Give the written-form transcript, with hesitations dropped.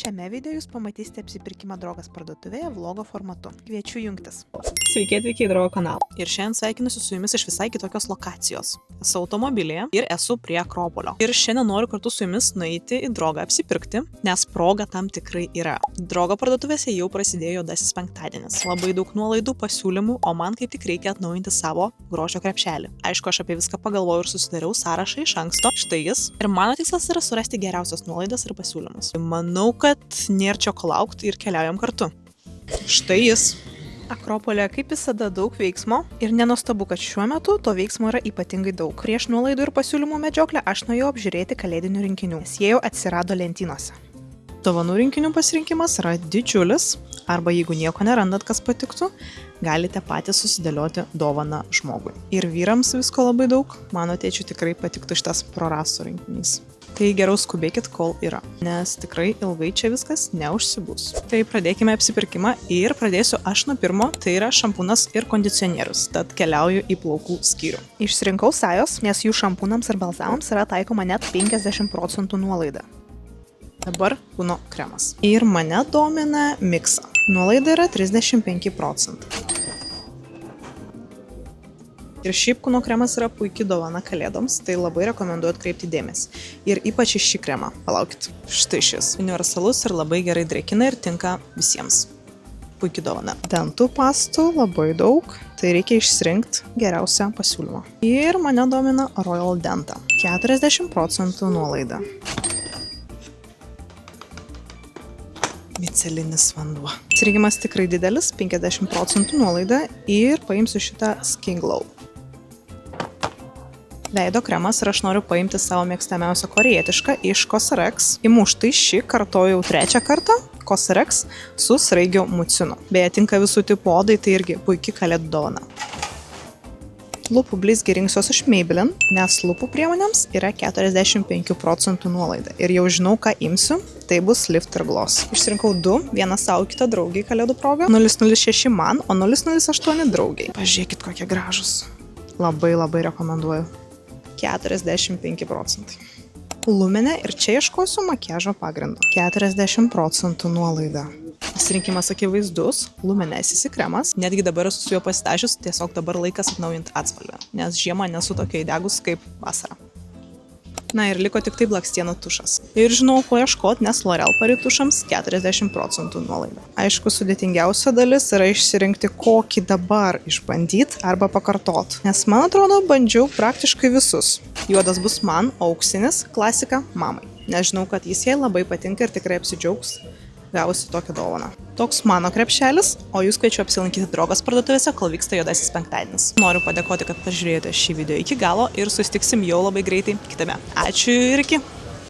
Šiame video jūs pamatysite apsipirkimą Drogas parduotuvėje vlogo formatu. Kviečiu jungtis. Sveiki atvykę į Drogo kanalą. Ir šiandien sveikinusiu su jumis iš visai kitokios lokacijos. Esu automobilyje ir esu prie Akropolio. Ir šiandien noriu kartu su jumis nueiti į Drogą apsipirkti, nes proga tam tikrai yra. Drogo parduotuvėse jau prasidėjo juodasis penktadienis. Labai daug nuolaidų, pasiūlymų, o man kaip tik reikia atnaujinti savo grožio krepšelį. Aišku, aš apie viską pagalvojau ir susidariau sąrašą iš anksto. Štai jis. Ir mano tikslas yra surasti geriausias nuolaidas ir pasiūlymus. Manau, kad nėra čia ko laukti ir keliaujam kartu. Štai jis. Akropolė kaip visada daug veiksmo ir nenuostabu, kad šiuo metu to veiksmo yra ypatingai daug. Prieš nuolaidų ir pasiūlymų medžioklę aš nuėjau apžiūrėti kalėdinių rinkinių, nes jie jau atsirado lentynose. Dovanų rinkinių pasirinkimas yra didžiulis, arba jeigu nieko nerandat, kas patiktų, galite patys susidėlioti dovaną žmogui. Ir vyrams visko labai daug, mano tėčiui tikrai patiktų šitas Proraso rinkinys. Tai geriau skubėkit, kol yra, nes tikrai ilgai čia viskas neužsibus. Tai pradėkime apsipirkimą ir pradėsiu aš nuo pirmo, tai yra šampūnas ir kondicionierius, tad keliauju į plaukų skyrių. Išsirinkau Sajos, nes jų šampūnams ir balzamams yra taikoma net 50% nuolaida. Dabar kūno kremas. Ir mane domina Mixa. Nuolaida yra 35%. Ir šiaip kūno kremas yra puikiai dovana kalėdoms, tai labai rekomenduoju atkreipti dėmesį. Ir ypač į šį kremą. Palaukit. Štai šis. Universalus ir labai gerai drėkina ir tinka visiems. Puikiai dovana. Dantų pastų labai daug, tai reikia išsirinkti geriausią pasiūlymą. Ir mane domina Royal Denta. 40% nuolaida. Micelinis vanduo. Atsirinkimas tikrai didelis, 50% nuolaida ir paimsiu šitą Skin Glow. Veido kremas ir aš noriu paimti savo mėgstamiausią korejietišką iš Cosrx. Imu štai šį, kartoju jau 3 kartą, Cosrx su sraigių mucinu. Beje, tinka visų tipų odai, tai irgi puikiai kalėdų dovana. Lūpų blizgį rinksiuos iš Maybelline, nes lūpų priemonėms yra 45% nuolaida. Ir jau žinau, ką imsiu, tai bus Lift ir Gloss. Išsirinkau 2, vieną savo, kitą draugiai kalėdų proga. 006 man, o 008 draugiai. Pažiūrėkit, kokie gražus. Labai rekomenduoju. 45%. Lumene ir čia ieškosiu makiažo pagrindo. 40% nuolaida. Pasirinkimas akivaizdus, Lumene CC kremas. Netgi dabar esu su juo pasitašius, tiesiog dabar laikas atnaujinti atspalvę, nes žiemą nesu tokia įdegus kaip vasara. Na ir liko tik tai blakstienų tušas. Ir žinau, ko ieškoti, nes L'Oreal paritušams 40% nuolaida. Aišku, sudėtingiausia dalis yra išsirinkti, kokį dabar išbandyti arba pakartot. Nes man atrodo, bandžiau praktiškai visus. Juodas bus man, o auksinis klasika mamai. Nes žinau, kad jis jai labai patinka ir tikrai apsidžiaugs gavusi tokią dovaną. Toks mano krepšelis, o jūs kviečiu apsilankyti Drogos parduotuvėse, kol vyksta juodasis penktadienis. Noriu padėkoti, kad pažiūrėjote šį video iki galo ir susitiksim jau labai greitai kitame. Ačiū ir iki!